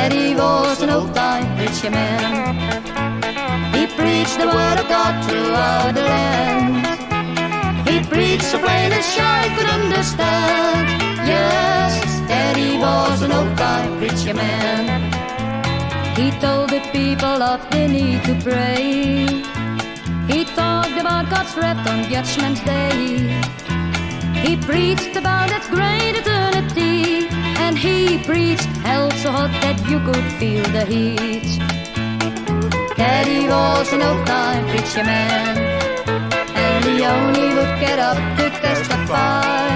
Daddy was an old-time preacher man. He preached the word of God throughout the land. He preached so plain a child could understand. Yes, Daddy was an old-time preacher man. He told the people of the need to pray. He talked about God's wrath on Judgment Day. He preached about that great eternity. And he preached hell so hot that you could feel the heat. Daddy was an old-time preacher man, and he only would get up to testify.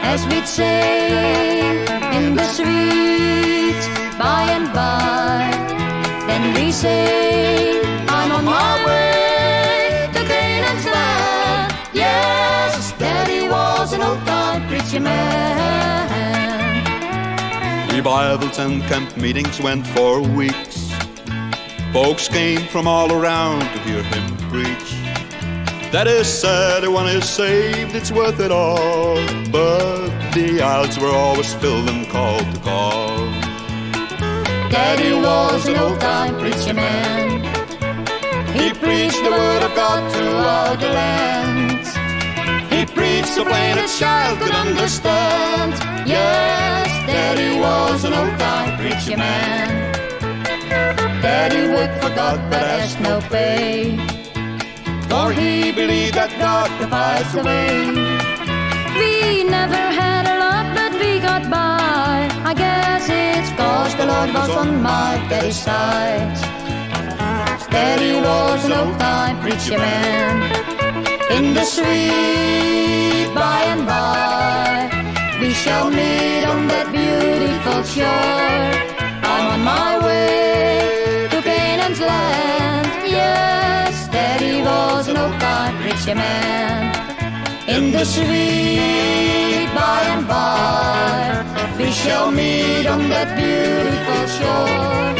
As we'd sing in the streets by and by, then we sing, I'm on my way to Canaan's land. Yes, Daddy was an old-time preacher man. Revivals and camp meetings went for weeks. Folks came from all around to hear him preach. That is said, when he's saved, it's worth it all. But the aisles were always filled and called to call. Daddy was an old-time preacher man. He preached the word of God throughout the land. He preached so plain a child could understand. Yes, Daddy was an old-time preacher man. Daddy worked for God but asked no pay, for he believed that God provides the way. We never had a lot but we got by. I guess it's 'cause the Lord was on my daddy's side. Daddy was an old-time preacher man. In the sweet by and by, we shall meet on that beautiful shore. I'm on my way to Canaan's land. Yes, Daddy was an old-time preacher man. In the sweet by and by, we shall meet on that beautiful shore.